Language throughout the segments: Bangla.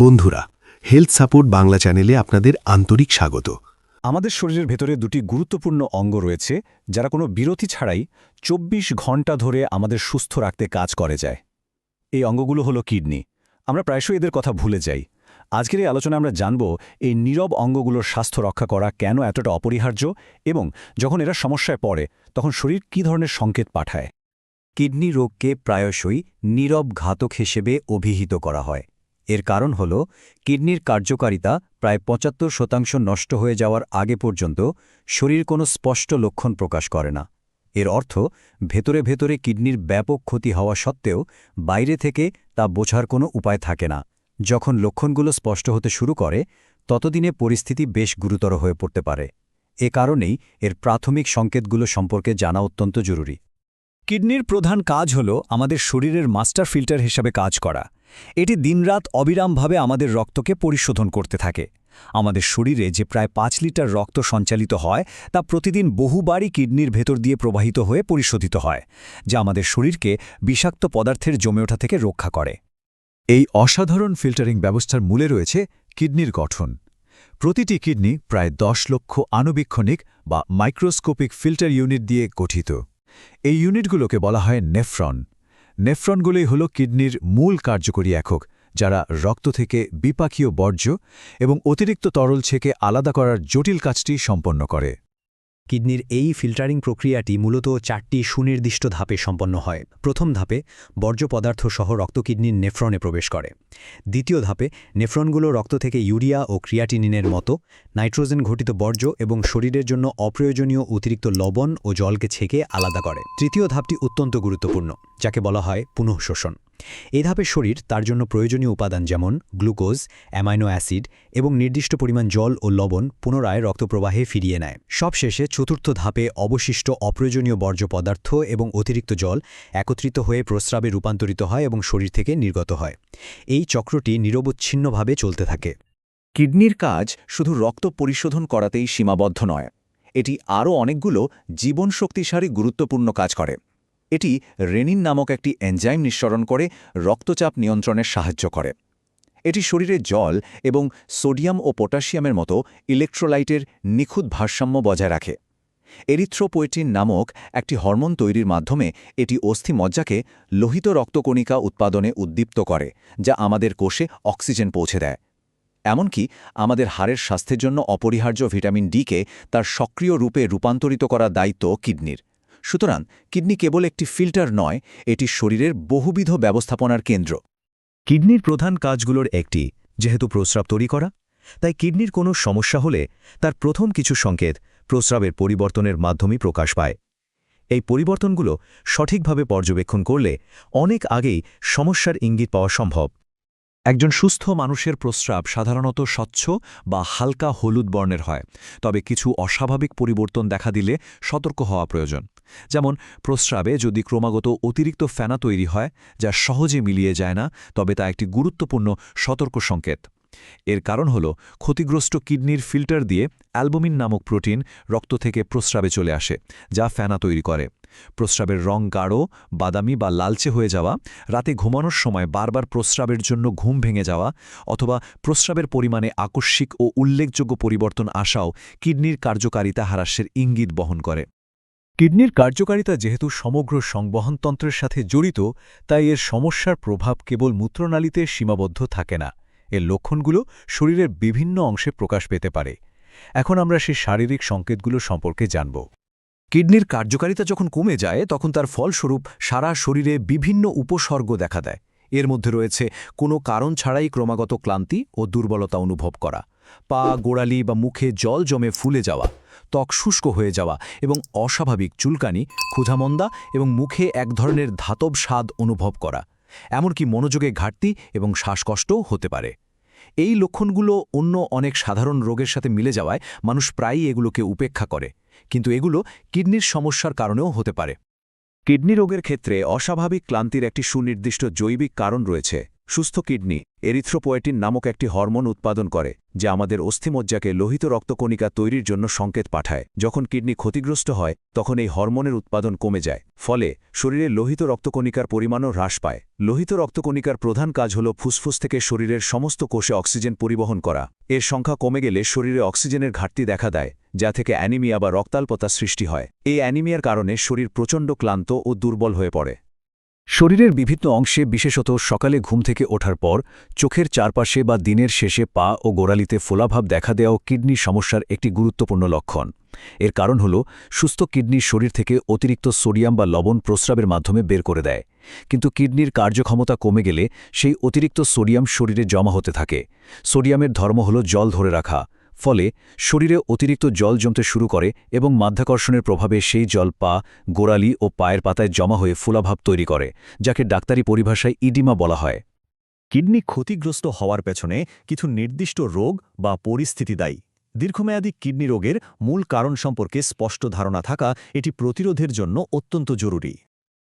বন্ধুরা, হেলথ সাপোর্ট বাংলা চ্যানেলে আপনাদের আন্তরিক স্বাগত। আমাদের শরীরের ভেতরে দুটি গুরুত্বপূর্ণ অঙ্গ রয়েছে যারা কোনো বিরতি ছাড়াই ২৪ ঘন্টা ধরে আমাদের সুস্থ রাখতে কাজ করে যায়। এই অঙ্গগুলো হলো কিডনি। আমরা প্রায়শই এদের কথা ভুলে যাই। আজকের এই আলোচনায় আমরা জানব এই নীরব অঙ্গগুলোর স্বাস্থ্য রক্ষা করা কেন এতটা অপরিহার্য এবং যখন এরা সমস্যায় পড়ে তখন শরীর কী ধরনের সংকেত পাঠায়। কিডনি রোগকে প্রায়শই নীরব ঘাতক হিসেবে অভিহিত করা হয়। এর কারণ হল কিডনির কার্যকারিতা প্রায় ৭৫% নষ্ট হয়ে যাওয়ার আগে পর্যন্ত শরীর কোনো স্পষ্ট লক্ষণ প্রকাশ করে না। এর অর্থ ভেতরে ভেতরে কিডনির ব্যাপক ক্ষতি হওয়া সত্ত্বেও বাইরে থেকে তা বোঝার কোনো উপায় থাকে না। যখন লক্ষণগুলো স্পষ্ট হতে শুরু করে ততদিনে পরিস্থিতি বেশ গুরুতর হয়ে পড়তে পারে। এ কারণেই এর প্রাথমিক সংকেতগুলো সম্পর্কে জানা অত্যন্ত জরুরি। কিডনির প্রধান কাজ হল আমাদের শরীরের মাস্টার ফিল্টার হিসাবে কাজ করা। এটি দিনরাত অবিরামভাবে আমাদের রক্তকে পরিশোধন করতে থাকে। আমাদের শরীরে যে প্রায় ৫ লিটার রক্ত সঞ্চালিত হয় তা প্রতিদিন বহুবারই কিডনির ভেতর দিয়ে প্রবাহিত হয়ে পরিশোধিত হয়, যা আমাদের শরীরকে বিষাক্ত পদার্থের জমে ওঠা থেকে রক্ষা করে। এই অসাধারণ ফিল্টারিং ব্যবস্থার মূলে রয়েছে কিডনির গঠন। প্রতিটি কিডনি প্রায় ১০ লক্ষ আণুবীক্ষণিক বা মাইক্রোস্কোপিক ফিল্টার ইউনিট দিয়ে গঠিত। এই ইউনিটগুলোকে বলা হয় নেফ্রন। নেফ্রনগুলোই হল কিডনির মূল কার্যকরী একক, যারা রক্ত থেকে বিপাকীয় বর্জ্য এবং অতিরিক্ত তরল ছেঁকে আলাদা করার জটিল কাজটি সম্পন্ন করে। কিডনির এই ফিল্টারিং প্রক্রিয়াটি মূলত ৪টি সুনির্দিষ্ট ধাপে সম্পন্ন হয়। প্রথম ধাপে বর্জ্য পদার্থ সহ রক্ত কিডনির নেফ্রনে প্রবেশ করে। দ্বিতীয় ধাপে নেফ্রনগুলো রক্ত থেকে ইউরিয়া ও ক্রিয়াটিনিনের মতো নাইট্রোজেন ঘটিত বর্জ্য এবং শরীরের জন্য অপ্রয়োজনীয় অতিরিক্ত লবণ ও জলকে ছেঁকে আলাদা করে। তৃতীয় ধাপটি অত্যন্ত গুরুত্বপূর্ণ, যাকে বলা হয় পুনঃশোষণ। এই ধাপে শরীর তার জন্য প্রয়োজনীয় উপাদান যেমন গ্লুকোজ, অ্যামাইনো অ্যাসিড এবং নির্দিষ্ট পরিমাণ জল ও লবণ পুনরায় রক্তপ্রবাহে ফিরিয়ে নেয়। সবশেষে চতুর্থ ধাপে অবশিষ্ট অপ্রয়োজনীয় বর্জ্য পদার্থ এবং অতিরিক্ত জল একত্রিত হয়ে প্রস্রাবে রূপান্তরিত হয় এবং শরীর থেকে নির্গত হয়। এই চক্রটি নিরবচ্ছিন্নভাবে চলতে থাকে। কিডনির কাজ শুধু রক্ত পরিশোধন করাতেই সীমাবদ্ধ নয়, এটি আরও অনেকগুলো জীবনশক্তিশালী গুরুত্বপূর্ণ কাজ করে। এটি রেনিন নামক একটি এনজাইম নিঃসরণ করে রক্তচাপ নিয়ন্ত্রণে সাহায্য করে। এটি শরীরে জল এবং সোডিয়াম ও পটাশিয়ামের মতো ইলেকট্রোলাইটের নিখুঁত ভারসাম্য বজায় রাখে। এরিথ্রোপোয়েটিন নামক একটি হরমোন তৈরির মাধ্যমে এটি অস্থিমজ্জাকে লোহিত রক্তকণিকা উৎপাদনে উদ্দীপ্ত করে, যা আমাদের কোষে অক্সিজেন পৌঁছে দেয়। এমনকি আমাদের হাড়ের স্বাস্থ্যের জন্য অপরিহার্য ভিটামিন ডিকে তার সক্রিয় রূপে রূপান্তরিত করার দায়িত্ব কিডনির। সুতরাং কিডনি কেবল একটি ফিল্টার নয়, এটি শরীরের বহুবিধ ব্যবস্থাপনার কেন্দ্র। কিডনির প্রধান কাজগুলোর একটি যেহেতু প্রস্রাব তৈরি করা, তাই কিডনির কোনো সমস্যা হলে তার প্রথম কিছু সংকেত প্রস্রাবের পরিবর্তনের মাধ্যমেই প্রকাশ পায়। এই পরিবর্তনগুলো সঠিকভাবে পর্যবেক্ষণ করলে অনেক আগেই সমস্যার ইঙ্গিত পাওয়া সম্ভব। একজন সুস্থ মানুষের প্রস্রাব সাধারণত স্বচ্ছ বা হালকা হলুদ বর্ণের হয়, তবে কিছু অস্বাভাবিক পরিবর্তন দেখা দিলে সতর্ক হওয়া প্রয়োজন। যেমন প্রস্রাবে যদি ক্রমাগত অতিরিক্ত ফেনা তৈরি হয় যা সহজে মিলিয়ে যায় না, তবে তা একটি গুরুত্বপূর্ণ সতর্ক সংকেত। এর কারণ হল ক্ষতিগ্রস্ত কিডনির ফিল্টার দিয়ে অ্যালবুমিন নামক প্রোটিন রক্ত থেকে প্রস্রাবে চলে আসে, যা ফেনা তৈরি করে। প্রস্রাবের রং গাঢ়, বাদামি বা লালচে হয়ে যাওয়া, রাতে ঘুমানোর সময় বারবার প্রস্রাবের জন্য ঘুম ভেঙে যাওয়া অথবা প্রস্রাবের পরিমাণে আকস্মিক ও উল্লেখযোগ্য পরিবর্তন আসাও কিডনির কার্যকারিতা হ্রাসের ইঙ্গিত বহন করে। কিডনির কার্যকারিতা যেহেতু সমগ্র সংবহনতন্ত্রের সাথে জড়িত, তাই এর সমস্যার প্রভাব কেবল মূত্রনালীতে সীমাবদ্ধ থাকে না। এর লক্ষণগুলো শরীরের বিভিন্ন অংশে প্রকাশ পেতে পারে। এখন আমরা সেই শারীরিক সংকেতগুলো সম্পর্কে জানব। কিডনির কার্যকারিতা যখন কমে যায় তখন তার ফলস্বরূপ সারা শরীরে বিভিন্ন উপসর্গ দেখা দেয়। এর মধ্যে রয়েছে কোনো কারণ ছাড়াই ক্রমাগত ক্লান্তি ও দুর্বলতা অনুভব করা, পা, গোড়ালি বা মুখে জল জমে ফুলে যাওয়া, ত্বক শুষ্ক হয়ে যাওয়া এবং অস্বাভাবিক চুলকানি, ক্ষুধামন্দা এবং মুখে এক ধরনের ধাতব স্বাদ অনুভব করা। এমনকি মনোযোগে ঘাটতি এবং শ্বাসকষ্টও হতে পারে। এই লক্ষণগুলো অন্য অনেক সাধারণ রোগের সাথে মিলে যাওয়ায় মানুষ প্রায়ই এগুলোকে উপেক্ষা করে, কিন্তু এগুলো কিডনির সমস্যার কারণেও হতে পারে। কিডনি রোগের ক্ষেত্রে অস্বাভাবিক ক্লান্তির একটি সুনির্দিষ্ট জৈবিক কারণ রয়েছে। সুস্থ কিডনি এরিথ্রোপয়েটিন নামক একটি হরমোন উৎপাদন করে যা আমাদের অস্থিমজ্জাকে লোহিত রক্তকণিকা তৈরির জন্য সংকেত পাঠায়। যখন কিডনি ক্ষতিগ্রস্ত হয় তখন এই হরমোনের উৎপাদন কমে যায়, ফলে শরীরে লোহিত রক্তকণিকার পরিমাণও হ্রাস পায়। লোহিত রক্তকণিকার প্রধান কাজ হল ফুসফুস থেকে শরীরের সমস্ত কোষে অক্সিজেন পরিবহন করা। এর সংখ্যা কমে গেলে শরীরে অক্সিজেনের ঘাটতি দেখা দেয়, যা থেকে অ্যানিমিয়া বা রক্তাল্পতা সৃষ্টি হয়। এই অ্যানিমিয়ার কারণে শরীর প্রচণ্ড ক্লান্ত ও দুর্বল হয়ে পড়ে। শরীরের বিভিন্ন অংশে, বিশেষত সকালে ঘুম থেকে ওঠার পর চোখের চারপাশে বা দিনের শেষে পা ও গোড়ালিতে ফোলাভাব দেখা দেওয়াও কিডনির সমস্যার একটি গুরুত্বপূর্ণ লক্ষণ। এর কারণ হল সুস্থ কিডনির শরীর থেকে অতিরিক্ত সোডিয়াম বা লবণ প্রস্রাবের মাধ্যমে বের করে দেয়, কিন্তু কিডনির কার্যক্ষমতা কমে গেলে সেই অতিরিক্ত সোডিয়াম শরীরে জমা হতে থাকে। সোডিয়ামের ধর্ম হল জল ধরে রাখা, ফলে শরীরে অতিরিক্ত জল জমতে শুরু করে এবং মাধ্যাকর্ষণের প্রভাবে সেই জল পা, গোড়ালি ও পায়ের পাতায় জমা হয়ে ফোলাভাব তৈরি করে, যাকে ডাক্তারি পরিভাষায় ইডিমা বলা হয়। কিডনি ক্ষতিগ্রস্ত হওয়ার পেছনে কিছু নির্দিষ্ট রোগ বা পরিস্থিতি দায়ী। দীর্ঘমেয়াদী কিডনি রোগের মূল কারণ সম্পর্কে স্পষ্ট ধারণা থাকা এটি প্রতিরোধের জন্য অত্যন্ত জরুরি।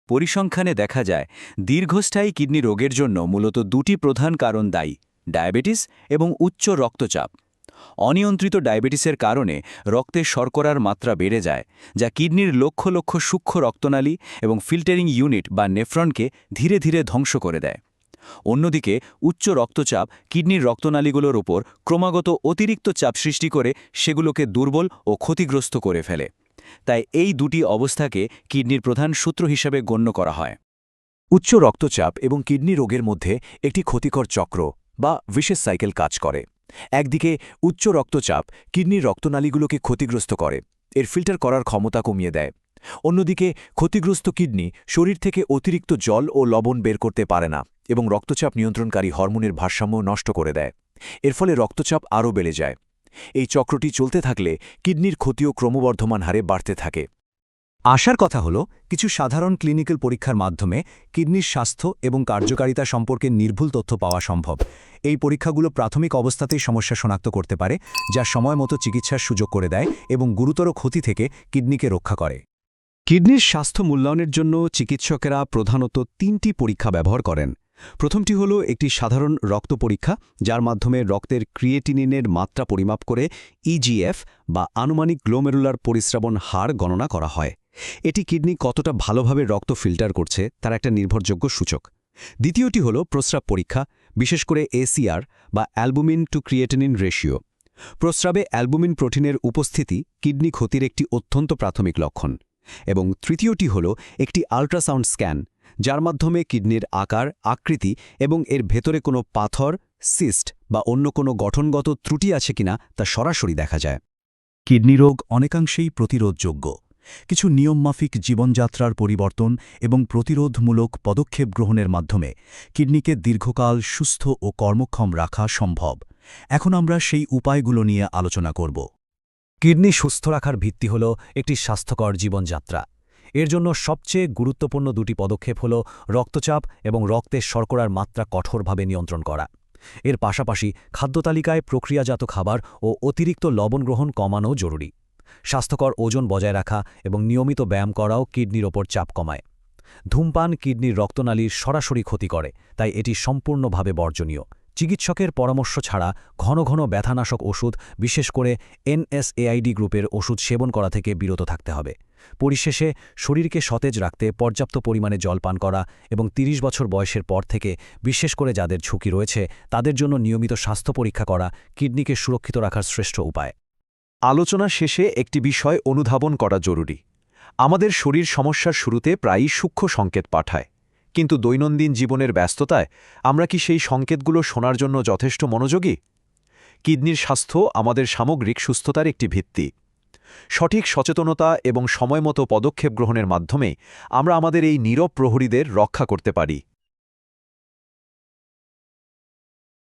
পরিসংখ্যানে দেখা যায় দীর্ঘস্থায়ী কিডনি রোগের জন্য মূলত দুটি প্রধান কারণ দায়ী: ডায়াবেটিস এবং উচ্চ রক্তচাপ। অনিয়ন্ত্রিত ডায়াবেটিসের কারণে রক্তে শর্করার মাত্রা বেড়ে যায়, যা কিডনির লক্ষ লক্ষ সূক্ষ্ম রক্তনালী এবং ফিল্টারিং ইউনিট বা নেফ্রনকে ধীরে ধীরে ধ্বংস করে দেয়। অন্যদিকে উচ্চ রক্তচাপ কিডনির রক্তনালীগুলোর ওপর ক্রমাগত অতিরিক্ত চাপ সৃষ্টি করে সেগুলোকে দুর্বল ও ক্ষতিগ্রস্ত করে ফেলে। তাই এই দুটি অবস্থাকে কিডনির প্রধান সূত্র হিসেবে গণ্য করা হয়। উচ্চ রক্তচাপ এবং কিডনি রোগের মধ্যে একটি ক্ষতিকর চক্র বা ভিশাস সাইকেল কাজ করে। একদিকে উচ্চ রক্তচাপ কিডনির রক্তনালীগুলোকে ক্ষতিগ্রস্ত করে, এর ফিল্টার করার ক্ষমতা কমিয়ে দেয়। অন্যদিকে ক্ষতিগ্রস্ত কিডনি শরীর থেকে অতিরিক্ত জল ও লবণ বের করতে পারে না এবং রক্তচাপ নিয়ন্ত্রণকারী হরমোনের ভারসাম্য নষ্ট করে দেয়। এর ফলে রক্তচাপ আরও বেড়ে যায়। এই চক্রটি চলতে থাকলে কিডনির ক্ষতিও ক্রমবর্ধমান হারে বাড়তে থাকে। আশার কথা হল, কিছু সাধারণ ক্লিনিক্যাল পরীক্ষার মাধ্যমে কিডনির স্বাস্থ্য এবং কার্যকারিতা সম্পর্কে নির্ভুল তথ্য পাওয়া সম্ভব। এই পরীক্ষাগুলো প্রাথমিক অবস্থাতেই সমস্যা শনাক্ত করতে পারে, যা সময়মতো চিকিৎসার সুযোগ করে দেয় এবং গুরুতর ক্ষতি থেকে কিডনিকে রক্ষা করে। কিডনির স্বাস্থ্য মূল্যায়নের জন্য চিকিৎসকেরা প্রধানত 3টি পরীক্ষা ব্যবহার করেন। প্রথমটি হল একটি সাধারণ রক্ত পরীক্ষা, যার মাধ্যমে রক্তের ক্রিয়েটিনিনের মাত্রা পরিমাপ করে ইজিএফ বা আনুমানিক গ্লোমেরুলার পরিস্রাবণ হার গণনা করা হয়। এটি কিডনি কতটা ভালোভাবে রক্ত ফিল্টার করছে তার একটা নির্ভরযোগ্য সূচক। দ্বিতীয়টি হল প্রস্রাব পরীক্ষা, বিশেষ করে এসিআর বা অ্যালবুমিন টু ক্রিয়েটিনিন রেশিও। প্রস্রাবে অ্যালবুমিন প্রোটিনের উপস্থিতি কিডনি ক্ষতির একটি অত্যন্ত প্রাথমিক লক্ষণ। এবং তৃতীয়টি হল একটি আল্ট্রাসাউন্ড স্ক্যান, যার মাধ্যমে কিডনির আকার, আকৃতি এবং এর ভেতরে কোনো পাথর, সিস্ট বা অন্য কোনো গঠনগত ত্রুটি আছে কিনা তা সরাসরি দেখা যায়। কিডনি রোগ অনেকাংশেই প্রতিরোধযোগ্য। কিছু নিয়মমাফিক জীবনযাত্রার পরিবর্তন এবং প্রতিরোধমূলক পদক্ষেপ গ্রহণের মাধ্যমে কিডনিকে দীর্ঘকাল সুস্থ ও কর্মক্ষম রাখা সম্ভব। এখন আমরা সেই উপায়গুলো নিয়ে আলোচনা করব। কিডনি সুস্থ রাখার ভিত্তি হল একটি স্বাস্থ্যকর জীবনযাত্রা। এর জন্য সবচেয়ে গুরুত্বপূর্ণ দুটি পদক্ষেপ হল রক্তচাপ এবং রক্তের শর্করার মাত্রা কঠোরভাবে নিয়ন্ত্রণ করা। এর পাশাপাশি খাদ্যতালিকায় প্রক্রিয়াজাত খাবার ও অতিরিক্ত লবণ গ্রহণ কমানো জরুরি। স্বাস্থ্যকর ওজন বজায় রাখা এবং নিয়মিত ব্যায়াম করাও কিডনির ওপর চাপ কমায়। ধূমপান কিডনির রক্তনালীর সরাসরি ক্ষতি করে, তাই এটি সম্পূর্ণভাবে বর্জনীয়। চিকিৎসকের পরামর্শ ছাড়া ঘন ঘন ব্যথানাশক ওষুধ, বিশেষ করে এনএসএআইডি গ্রুপের ওষুধ সেবন করা থেকে বিরত থাকতে হবে। পরিশেষে শরীরকে সতেজ রাখতে পর্যাপ্ত পরিমাণে জল পান করা এবং 30 বছর বয়সের পর থেকে, বিশেষ করে যাদের ঝুঁকি রয়েছে, তাদের জন্য নিয়মিত স্বাস্থ্য পরীক্ষা করা কিডনিকে সুরক্ষিত রাখার শ্রেষ্ঠ উপায়। আলোচনা শেষে একটি বিষয় অনুধাবন করা জরুরি। আমাদের শরীর সমস্যার শুরুতে প্রায়ই সূক্ষ্ম সংকেত পাঠায়, কিন্তু দৈনন্দিন জীবনের ব্যস্ততায় আমরা কি সেই সংকেতগুলো শোনার জন্য যথেষ্ট মনোযোগী? কিডনির স্বাস্থ্য আমাদের সামগ্রিক সুস্থতার একটি ভিত্তি। সঠিক সচেতনতা এবং সময়মতো পদক্ষেপ গ্রহণের মাধ্যমে আমরা আমাদের এই নীরব প্রহরীদের রক্ষা করতে পারি।